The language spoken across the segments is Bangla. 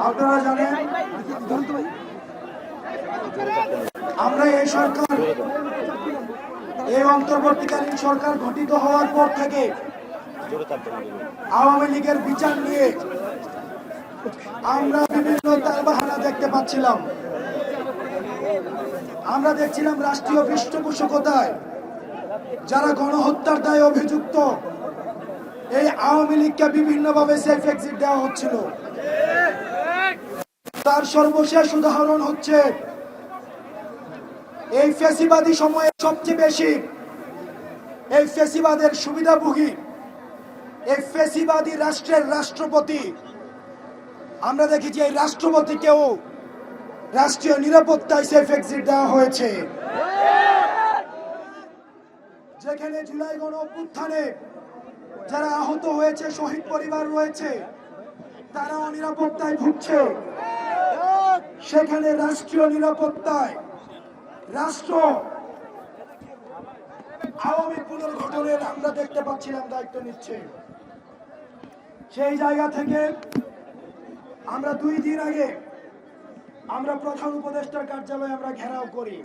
আপনারা জানেন আমরা এই সরকার, এই অন্তর্বর্তীকালীন সরকার গঠিত হওয়ার পর থেকে আওয়ামী লীগের বিচার নিয়ে আমরা বিভিন্ন তালবাহানা দেখতে পাচ্ছিলাম। আমরা দেখছিলাম রাষ্ট্রীয় পৃষ্ঠপোষকতায় যারা গণহত্যার দায়ে অভিযুক্ত এই আওয়ামী লীগকে বিভিন্নভাবে সেফ এক্সিট দেওয়া হচ্ছিল। তার সর্বশেষ উদাহরণ হচ্ছে এই ফ্যাসিবাদী সময়ে সবচেয়ে বেশি এই ফ্যাসিবাদের সুবিধাভোগী এই ফ্যাসিবাদী রাষ্ট্রের রাষ্ট্রপতি, আমরা দেখেছি এই রাষ্ট্রপতিকেও রাষ্ট্রীয় নিরাপত্তায় সেফ এক্সিট দেওয়া হয়েছে। যেখানে জুলাই গণ অভ্যুত্থানে যারা আহত হয়েছে, শহীদ পরিবার রয়েছে, তারাও নিরাপত্তায় ভুগছে। সেখানে রাষ্ট্রীয় নিরাপত্তায় রাষ্ট্র আওয়ামী পুনর্গঠনের আমরা দেখতে পাচ্ছিলাম দায়িত্ব নিচ্ছে। সেই জায়গা থেকে আমরা 2 দিন আগে আমরা প্রধান উপদেষ্টার কার্যালয়ে আমরা ঘেরাও করি।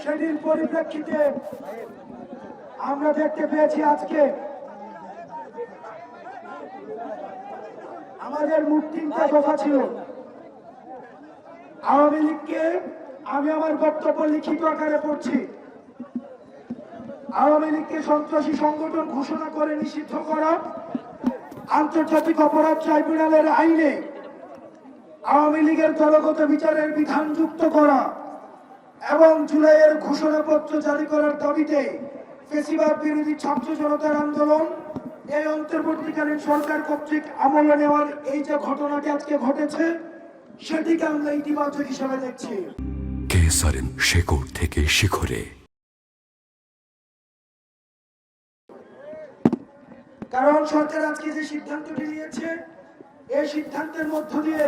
সেদিন পরিপ্রেক্ষিতে আমরা দেখতে পেয়েছি আজকে আমাদের মুখ 3টা দফা ছিল। আওয়ামী লীগকে আমি আমার বক্তব্য লিখিত আকারে পড়ছি। আওয়ামী লীগকে সন্ত্রাসী সংগঠন ঘোষণা করে নিষিদ্ধ করা, আন্তর্জাতিক অপরাধ ট্রাইব্যুনালের আইনে আওয়ামী লীগের দলগত বিচারের বিধান যুক্ত করা এবং জুলাইয়ের ঘোষণাপত্র জারি করার দাবিতে ফ্যাসিবাদ বিরোধী ছাত্র জনতার আন্দোলন এই অন্তর্বর্তীকালীন সরকার কর্তৃক আমলে নেওয়ার এই যে ঘটনাটি আজকে ঘটেছে, সেটিকে আমরা ইতিবাচক হিসেবে দেখছি। কেসারেন শেকড় থেকে শিখরে। কারণ সরকার আজকে যে সিদ্ধান্তটি নিয়েছে, এই সিদ্ধান্তের মধ্য দিয়ে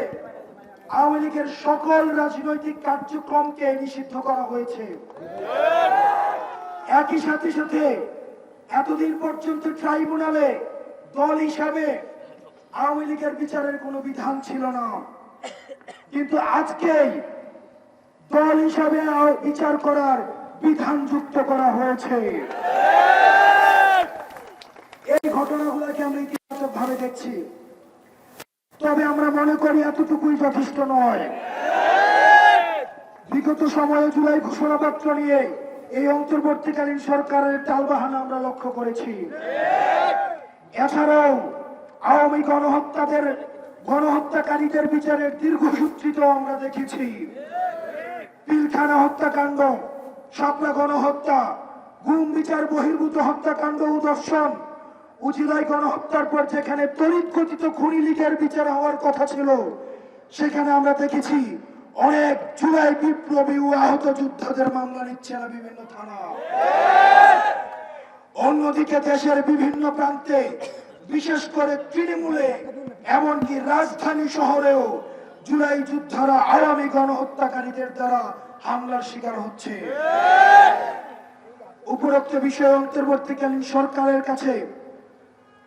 আওয়ামী লীগের সকল রাজনৈতিক কার্যক্রমকে নিষিদ্ধ করা হয়েছে। একই সাথে সাথে এতদিন পর্যন্ত ট্রাইব্যুনালে দল হিসাবে আওয়ামী লীগের বিচারের কোনো বিধান ছিল না, কিন্তু আজকে দল হিসাবে বিচার করার বিধান যুক্ত করা হয়েছে। এই ঘটনাগুলোকে আমরা ইতিবাচক ভাবে দেখছি। তবে আমরা মনে করি এতটুকুই যথেষ্ট নয়। বিগত সময়ে জুলাই ঘোষণাপত্র নিয়ে এই অন্তর্বর্তীকালীন সরকারের টালবাহানা আমরা লক্ষ্য করেছি। এছাড়াও আওয়ামী গণহত্যাকারীদের বিচারের দীর্ঘসূত্রিত আমরা দেখেছি। পিলখানা হত্যাকাণ্ড, শাপলা গণহত্যা, গুম বিচার বহির্ভূত হত্যাকাণ্ড ও দর্শন, জুলাই গণহত্যার পর যেখানে তড়িৎগতিত খুনি লীগের বিচার হওয়ার কথা ছিল, সেখানে আমরা দেখেছি অনেক জুলাই বিপ্লবী ও আহত যোদ্ধাদের মামলা নিচ্ছে না বিভিন্ন থানা। অন্যদিকে দেশের বিভিন্ন প্রান্তে, বিশেষ করে তৃণমূলে, এমনকি রাজধানী শহরেও জুলাই যোদ্ধারা আওয়ামী গণহত্যাকারীদের দ্বারা হামলার শিকার হচ্ছে। উপরোক্ত বিষয়ে অন্তর্বর্তীকালীন সরকারের কাছে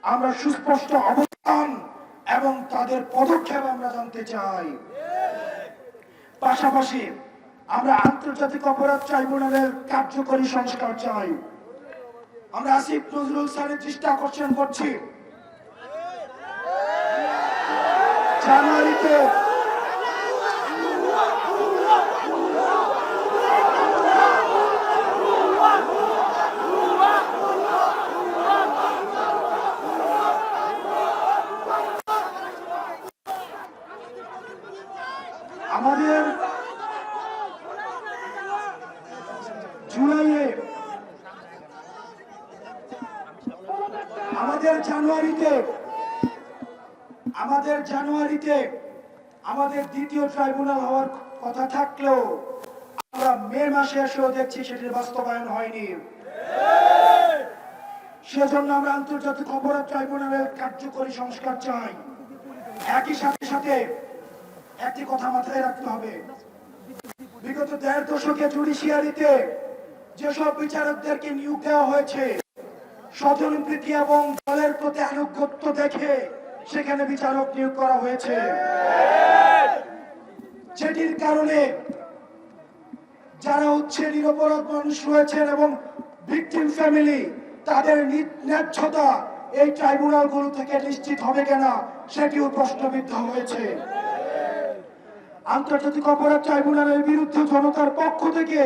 আমরা সুস্পষ্ট অবস্থান এবং তাদের পদক্ষেপ আমরা জানতে চাই। পাশাপাশি আমরা আন্তর্জাতিক অপরাধ ট্রাইব্যুনালের কার্যকরী সংস্কার চাই। আমরা আসিফ নজরুল স্যারের দৃষ্টি আকর্ষণ করছি, জানুয়ারিতে আমাদের জুলাইয়ে আমাদের দ্বিতীয় ট্রাইব্যুনাল হওয়ার কথা থাকলেও আমরা মে মাসে এসেও দেখছি সেটির বাস্তবায়ন হয়নি। সেজন্য আমরা আন্তর্জাতিক অপরাধ ট্রাইব্যুনালের কার্যকরী সংস্কার চাই। একই সাথে সাথে একটি কথা মাথায় রাখতে হবে, বিগত 1.5 দশকে জুডিশিয়ারিতে যেসব বিচারকদেরকে নিয়োগ দেওয়া হয়েছে, স্বজনপ্রীতি এবং দলের প্রতি আনুগত্য দেখে সেখানে বিচারক নিয়োগ করা হয়েছে, যেটির কারণে যারা নিরপরাধ মানুষ রয়েছেন এবং ভিকটিম ফ্যামিলি, তাদের ন্যায্যতা এই ট্রাইব্যুনালগুলো থেকে নিশ্চিত হবে কিনা সেটিও প্রশ্নবিদ্ধ হয়েছে। আন্তর্জাতিক অপরাধ ট্রাইব্যুনালের বিরুদ্ধে জনতার পক্ষ থেকে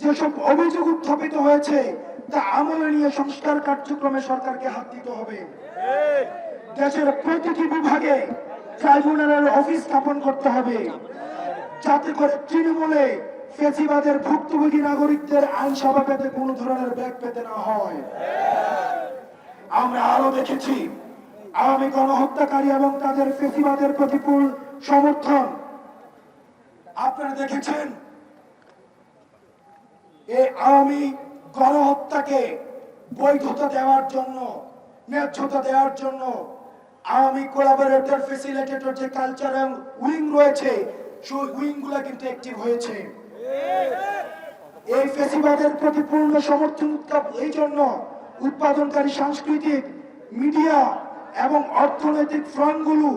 যেসব অভিযোগ উত্থাপিত হয়েছে তা আমলে নিয়ে সংস্কার কার্যক্রমে সরকারকে হাত দিতে হবে। দেশের প্রতিটি বিভাগে ট্রাইব্যুনালের অফিস স্থাপন করতে হবে, যাতে করে তৃণমূলে ফেসিবাদের ভুক্তভোগী নাগরিকদের আইনসভা পেতে কোনো ধরনের ব্যাগ পেতে না হয়। আমরা আরো দেখেছি আওয়ামী গণহত্যাকারী এবং তাদের ফেসিবাদের প্রতিকূল সমর্থন। আপনারা দেখেছেন এই আওয়ামী গণহত্যাকে বৈধতা দেওয়ার জন্য, ন্যায্যতা দেওয়ার জন্য আওয়ামী কোলাবোরেটর ফ্যাসিলিটেটর যে কালচার এবং উইং রয়েছে, সেই উইং গুলা কিন্তু অ্যাক্টিভ হয়েছে। এই ফ্যাসিবাদের প্রতি পূর্ণ সমর্থন এই জন্য উৎপাদনকারী সাংস্কৃতিক, মিডিয়া এবং অর্থনৈতিক ফ্রন্টগুলো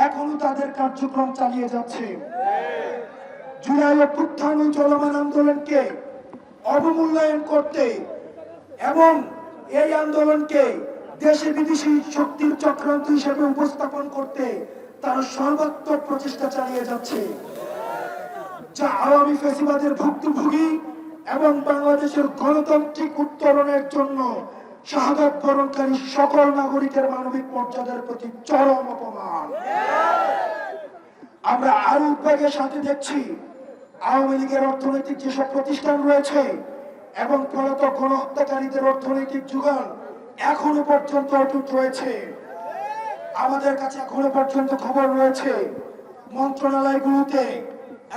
এখনো তাদের কার্যক্রম চালিয়ে যাচ্ছে। জুলাই অভ্যুত্থান ও চলমান আন্দোলনকে অবমূল্যায়ন করতে এবং এই আন্দোলনকে দেশে বিদেশি শক্তির চক্রান্ত হিসেবে উপস্থাপন করতে তারা সর্বাত্মক প্রচেষ্টা চালিয়ে যাচ্ছে, যা আওয়ামী ফ্যাসিবাদের ভুক্তভোগী এবং বাংলাদেশের গণতান্ত্রিক উত্তরণের জন্য শাহাদাত বরণকারী সকল নাগরিকের মানবিক মর্যাদার প্রতি চরম অপমান। আমরা আরো উদ্বেগের সাথে দেখছি আওয়ামী লীগের অর্থনৈতিক যেসব প্রতিষ্ঠান রয়েছে এবং পলাতক গণহত্যাকারীদের অর্থনৈতিক যোগান এখনো পর্যন্ত অটুট রয়েছে। আমাদের কাছে এখনো পর্যন্ত খবর রয়েছে মন্ত্রণালয়গুলোতে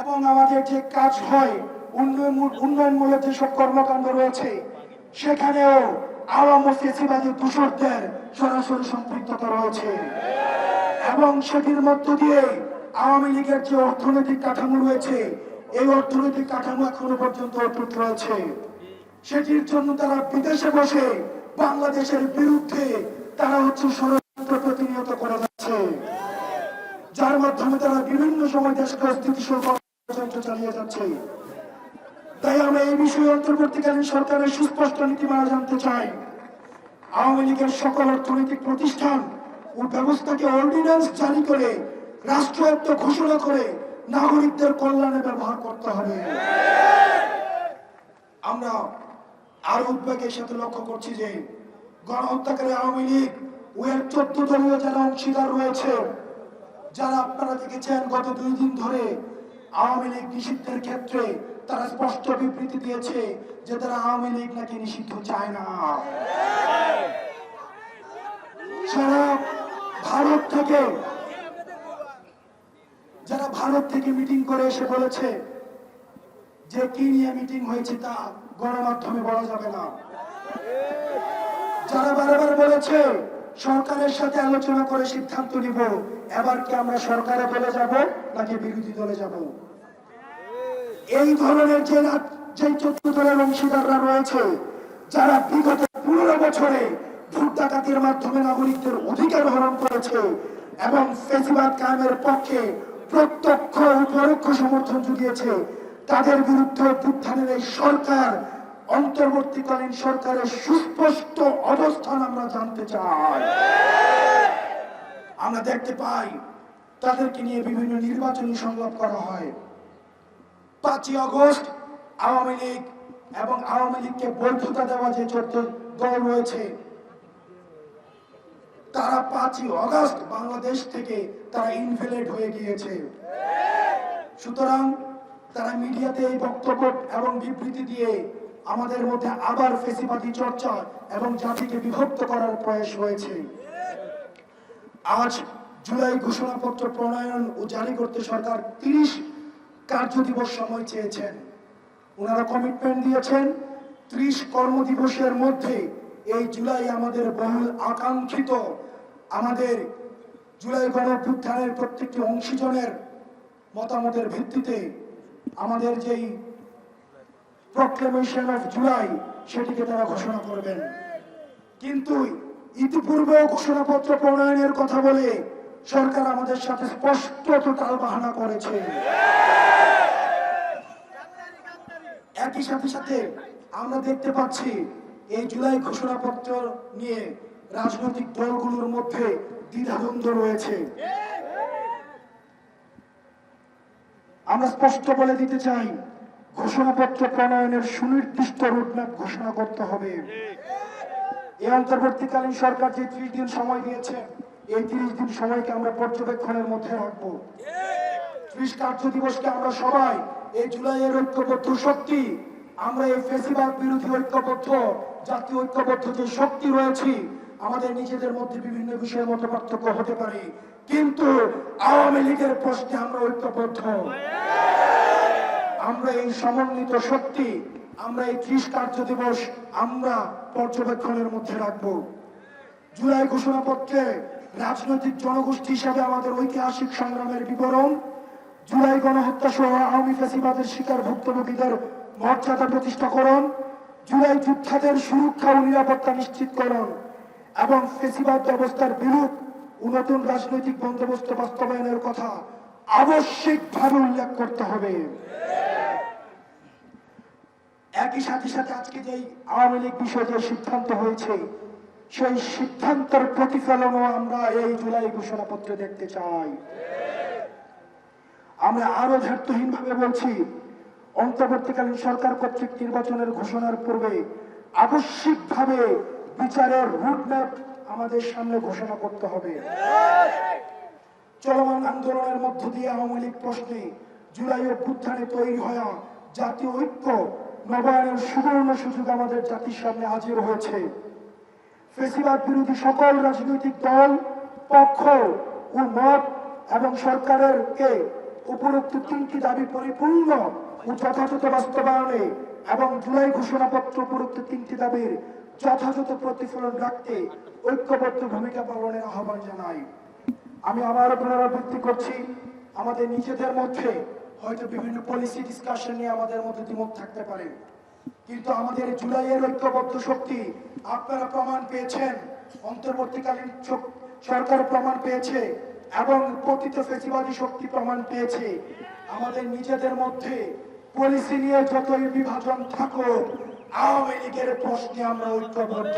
এবং আমাদের যে কাজ হয় উন্নয়নমূলক যেসব কর্মকাণ্ড রয়েছে সেখানেও আওয়ামী ফ্যাসিবাদী দূষরদের সরাসরি সম্পৃক্ততা রয়েছে এবং সেটির মধ্য দিয়ে আওয়ামী লীগের যে অর্থনৈতিক কাঠামো রয়েছে এই অর্থনৈতিক কাঠামো এখনো পর্যন্ত অটুট রয়েছে। সেটির জন্য তারা বিদেশে বসে বাংলাদেশের বিরুদ্ধে তারা ষড়যন্ত্র প্রতিনিয়ত করে যাচ্ছে, যার মাধ্যমে তারা বিভিন্ন সময় দেশকে অস্থিতিশীল ষড়যন্ত্র চালিয়ে যাচ্ছে। তাই আমরা এই বিষয়ে অন্তর্বর্তীকালীন সরকারের সুস্পষ্ট নীতিমালা জানতে চাই। আওয়ামী লীগের সকল অর্থনৈতিক প্রতিষ্ঠান ও ব্যবস্থাকে অর্ডিন্যান্স জারি করে রাষ্ট্রায়ত্ত ঘোষণা করে নাগরিকদের কল্যাণে ব্যবহার করতে হবে। আমরা আরো উদ্বেগের সাথে লক্ষ্য করছি যে গণহত্যাকারী আওয়ামী লীগ ও এর 14 দলীয় যারা অংশীদার রয়েছে, যারা আপনারা দেখেছেন গত 2 দিন ধরে আওয়ামী লীগ নিষিদ্ধের ক্ষেত্রে তারা স্পষ্ট বিবৃতি দিয়েছে যে তারা আওয়ামী লীগ নাকি নিষিদ্ধ চায় না। সারা ভারত থেকে যারা ভারত থেকে মিটিং করে এসে বলেছে যে কি নিয়ে মিটিং হয়েছে তা গণমাধ্যমে বলা যাবে না। যারা বারবার বলেছে সরকারের সাথে আলোচনা করে সিদ্ধান্ত নিব, এবার কি আমরা সরকারে দলে যাব নাকি বিরোধী দলে যাব? এই ধরনের যে 14 দলের অংশীদাররা রয়েছে, যারা বিগত 15 বছরে ভোট ডাকাতির মাধ্যমে নাগরিকদের অধিকার হরণ করেছে এবং ফ্যাসিবাদ কায়েমের পক্ষে প্রত্যক্ষ ও পরোক্ষ সমর্থন জুগিয়েছে, তাদের বিরুদ্ধে অভ্যুত্থানের এই সরকার, অন্তর্বর্তীকালীন সরকারের সুস্পষ্ট অবস্থান আমরা জানতে চাই। আমরা দেখতে পাই তাদেরকে নিয়ে বিভিন্ন নির্বাচনী সংলাপ করা হয়। 5ই আগস্ট আওয়ামী লীগ এবং আওয়ামী লীগকে বৈধতা দেওয়া যে 14 দল রয়েছে, তারা 5ই আগস্ট বাংলাদেশ থেকে তারা ইনভ্যালিড হয়ে গিয়েছে। সুতরাং তারা মিডিয়াতে এই বক্তব্য এবং বিবৃতি দিয়ে আমাদের মধ্যে আবার ফ্যাসিবাদী চর্চা এবং জাতিকে বিভক্ত করার প্রয়াস হয়েছে। আজ জুলাই ঘোষণাপত্র প্রণয়ন ও জারি করতে সরকার 30 কার্যদিবস সময় চেয়েছেন। ওনারা কমিটমেন্ট দিয়েছেন 30 কর্মদিবসের মধ্যে এই জুলাই আমাদের বহুল আকাঙ্ক্ষিত, আমাদের জুলাই গণঅভ্যুত্থানের প্রত্যেকটি অংশীজনের মতামতের ভিত্তিতে আমাদের যেই প্রক্লেমেশন অফ জুলাই সেটিকে তারা ঘোষণা করবেন। কিন্তু ইতিপূর্বেও ঘোষণাপত্র প্রণয়নের কথা বলে সরকার আমাদের সাথে স্পষ্ট টালবাহানা করেছে। একই সাথে সাথে আমরা দেখতে পাচ্ছি এই জুলাই ঘোষণাপত্র নিয়ে রাজনৈতিক দলগুলোর মধ্যে দ্বিধাদ্বন্দ্ব রয়েছে। আমরা স্পষ্ট বলে দিতে চাই, ঘোষণাপত্র প্রণয়নের সুনির্দিষ্ট রোডম্যাপ ঘোষণা করতে হবে। এই অন্তর্বর্তীকালীন সরকার যে 30 দিন সময় দিয়েছে, এই 30 দিন সময়কে আমরা পর্যবেক্ষণের মধ্যে রাখবো। 30 কার্য দিবসকে আমরা সবাই এই জুলাইয়ের ঐক্যবদ্ধ শক্তি, আমরা এই ফ্যাসিবাদ বিরোধী ঐক্যবদ্ধ জাতীয় ঐক্যবদ্ধ যে শক্তি রয়েছে, আমাদের নিজেদের মধ্যে বিভিন্ন বিষয়ে মতপার্থক্য হতে পারে, কিন্তু আওয়ামী লীগের প্রশ্নে আমরা ঐক্যবদ্ধ। আমরা এই সমন্বিত শক্তি, আমরা এই 30 কার্য দিবস আমরা পর্যবেক্ষণের মধ্যে রাখবো। জুলাই ঘোষণাপত্রে রাজনৈতিক জনগোষ্ঠী হিসাবে আমাদের ঐতিহাসিক সংগ্রামের বিবরণ, জুলাই গণহত্যা সহ আওয়ামী ফ্যাসিবাদের শিকার ভুক্তভোগীদের মর্যাদা প্রতিষ্ঠাকরণ, জুলাই যোদ্ধাদের সুরক্ষা ও নিরাপত্তা নিশ্চিতকরণ এবং ফ্যাসিবাদ ব্যবস্থার বিরুদ্ধ নতুন রাজনৈতিক বন্দোবস্ত বাস্তবায়নের কথা আবশ্যিকভাবে উল্লেখ করতে হবে। একই সাথে সাথে আজকে যে আওয়ামী লীগ বিষয়ে যে সিদ্ধান্ত হয়েছে, সেই সিদ্ধান্তের প্রতিফলনও আমরা এই জুলাই ঘোষণাপত্রে দেখতে চাই। আমরা আরো ধার্তহীন ভাবে বলছি, অন্তর্বর্তীকালীন সরকার কর্তৃক নির্বাচনের ঘোষণার পূর্বে আবশ্যিকভাবে বিচারের রুটম্যাপ আমাদের সামনে ঘোষণা করতে হবে। চলমান আন্দোলনের মধ্য দিয়ে আওয়ামী লীগ প্রশ্নে জুলাই অভ্যুত্থানে তৈরি হওয়া জাতীয় ঐক্য নবায়নের সুবর্ণ সুযোগ আমাদের জাতির সামনে হাজির হয়েছে। ফ্যাসিবাদ বিরোধী সকল রাজনৈতিক দল, পক্ষ ও মত এবং সরকারেরকে উপরোক্ত 3টি দাবি পরিপূর্ণ ও যথাযথ বাস্তবায়নে এবং জুলাই ঘোষণাপত্র উপরোক্ত 3টি দাবির যথাযথ প্রতিফলন রাখতে ঐক্যবদ্ধ ভূমিকা পালনের আহ্বান জানাই। আমি আবারও পুনরাবৃত্তি করছি, আমাদের নিজেদের মধ্যে হয়তো বিভিন্ন পলিসি ডিসকাশন নিয়ে আমাদের মধ্যে দ্বিমত থাকতে পারে, কিন্তু আমাদের জুলাইয়ের ঐক্যবদ্ধ শক্তি আপনারা প্রমাণ পেয়েছেন, অন্তর্বর্তীকালীন সরকার প্রমাণ পেয়েছে এবং পতিত ফ্যাসিবাদী শক্তি প্রমাণ পেয়েছে। আমাদের নিজেদের মধ্যে পলিসি নিয়ে যতই বিভাজন থাকুক, আওয়ামী লীগের প্রশ্নে আমরা ঐক্যবদ্ধ,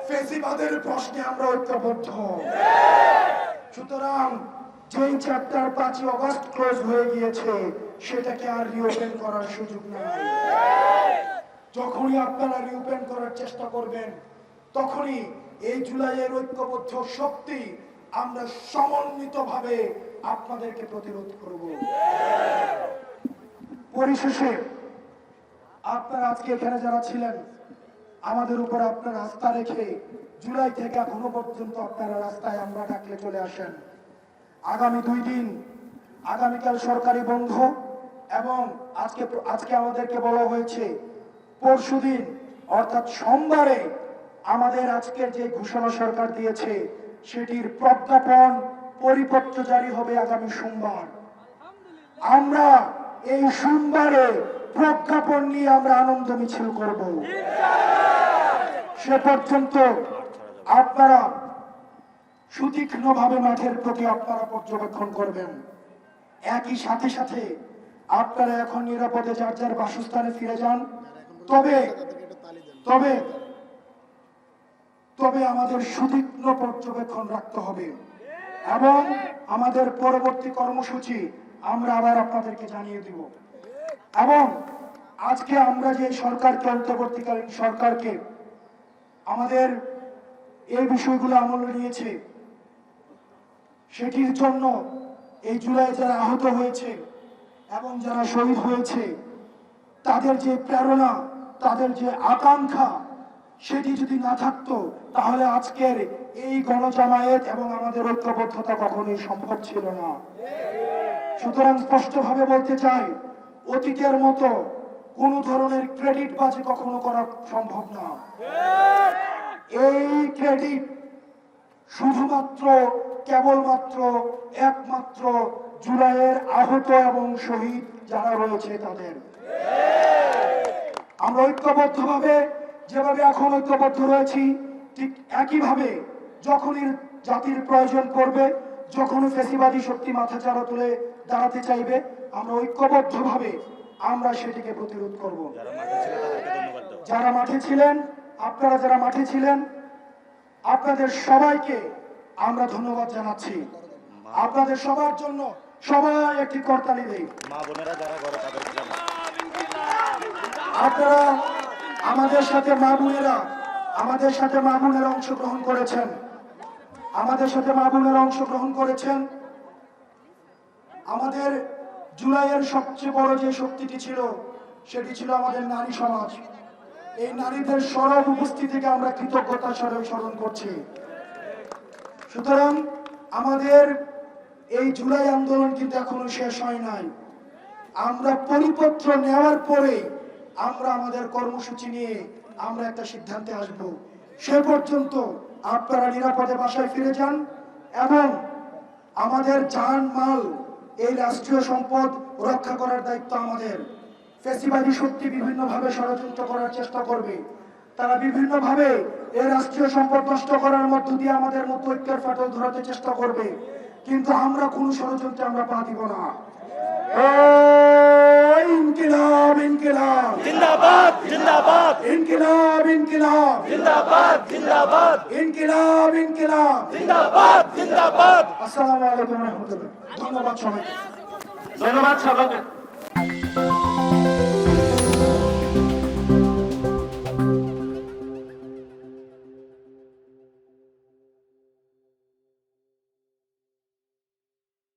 ফ্যাসিবাদের প্রশ্নে আমরা ঐক্যবদ্ধ। সুতরাং যেই চ্যাপ্টার 5 আগস্ট ক্লোজ হয়ে গিয়েছে, সেটাকে আর রিওপেন করার সুযোগ নাই। যখনই আপনারা রিওপেন করার চেষ্টা করবেন, তখনই এই জুলাইয়ের ঐক্যবদ্ধ শক্তি আমরা সমন্বিতভাবে আপনাদেরকে প্রতিরোধ করব। পরিশেষে আপনারা আজকে এখানে যারা ছিলেন, আমাদের উপর আপনারা আস্থা রেখে জুলাই থেকে এখনো পর্যন্ত আপনারা রাস্তায় আমরা ডাকলে চলে আসেন। আগামী 2 দিন, আগামীকাল সরকারি বন্ধ এবং আজকে আমাদেরকে বলা হয়েছে পরশুদিন অর্থাৎ সোমবারে আমাদের আজকের যে ঘোষণা সরকার দিয়েছে সেটির প্রজ্ঞাপন পরিপত্র জারি হবে আগামী সোমবার। আমরা এই সোমবারে প্রজ্ঞাপন নিয়ে আমরা আনন্দ মিছিল করব। সে পর্যন্ত আপনারা সুতীক্ষ্ণভাবে মাঠের প্রতি আপনারা পর্যবেক্ষণ করবেন। একই সাথে সাথে আপনারা এখন নিরাপদে যার যার বাসস্থানে ফিরে যান। তবে তবে তবে আমাদের সুতীক্ষ্ণ পর্যবেক্ষণ রাখতে হবে এবং আমাদের পরবর্তী কর্মসূচি আমরা আবার আপনাদেরকে জানিয়ে দিব। এবং আজকে আমরা যে সরকারকে, অন্তর্বর্তীকালীন সরকারকে আমাদের এই বিষয়গুলো আমলে নিয়েছে, সেটির জন্য এই জুলাই যারা আহত হয়েছে এবং যারা শহীদ হয়েছে, তাদের যে প্রেরণা, তাদের যে আকাঙ্ক্ষা, সেটি যদি না থাকতো তাহলে আজকের এই গণজামায়াত এবং আমাদের ঐক্যবদ্ধতা কখনোই সম্ভব ছিল না। সুতরাং স্পষ্টভাবে বলতে চাই, অতীতের মতো কোন ধরনের ক্রেডিট বাজি কখনো করা সম্ভব না। এই ক্রেডিট শুধুমাত্র কেবলমাত্র একমাত্র জুলাইয়ের আহত এবং শহীদ যারা রয়েছে তাদের। আমরা ঐক্যবদ্ধভাবে যেভাবে এখন ঐক্যবদ্ধ রয়েছি, ঠিক একইভাবে যখনই জাতির প্রয়োজন পড়বে, যখনই ফ্যাসিবাদী শক্তি মাথাচাড়া তুলে দাঁড়াতে চাইবে, আমরা ঐক্যবদ্ধভাবে আমরা সেটিকে প্রতিরোধ করব। যারা মাঠে ছিলেন, আপনারা যারা মাঠে ছিলেন, আপনাদের সবাইকে আমরা ধন্যবাদ জানাচ্ছি। আপনাদের সবার জন্য সবাই একটি করতালি দেই। মা বোনেরা যারা ঘরে তাদের জন্য আপনারা আমাদের সাথে মা বোনেরা অংশগ্রহণ করেছেন, আমাদের জুলাইয়ের সবচেয়ে বড় যে শক্তিটি ছিল সেটি ছিল আমাদের নারী সমাজ। এই নারীদের সরব উপস্থিতিকে আমরা কৃতজ্ঞতার স্মরণ করছি। সুতরাং আমাদের এই জুলাই আন্দোলন কিন্তু এখনো শেষ হয় নাই। আমরা পরিপত্র নেওয়ার পরে আমরা আমাদের কর্মসূচি নিয়ে আমরা একটা সিদ্ধান্তে আসব। সে পর্যন্ত আপনারা নিরাপদে বাসায় ফিরে যান এবং আমাদের জান মাল, এই রাষ্ট্রীয় সম্পদ রক্ষা করার দায়িত্ব আমাদের। ফ্যাসিবাদী শক্তি বিভিন্নভাবে ষড়যন্ত্র করার চেষ্টা করবে, তারা বিভিন্নভাবে এই রাষ্ট্রীয় সম্পদ নষ্ট করার মধ্য দিয়ে আমাদের মধ্যে ঐক্যের ফাটল ধরাতে চেষ্টা করবে, কিন্তু আমরা কোন ষড়যন্ত্রে আমরা পা দিব না। ইনকিলাব ইনকিলাব জিন্দাবাদ জিন্দাবাদ ইনকিলাব ইনকিলাব জিন্দাবাদ জিন্দাবাদ ইনকিলাব ইনকিলাব জিন্দাবাদ জিন্দাবাদ। আসসালামু আলাইকুম ওয়া রাহমাতুল্লাহ। ধন্যবাদ সবাইকে। ধন্যবাদ সবাইকে।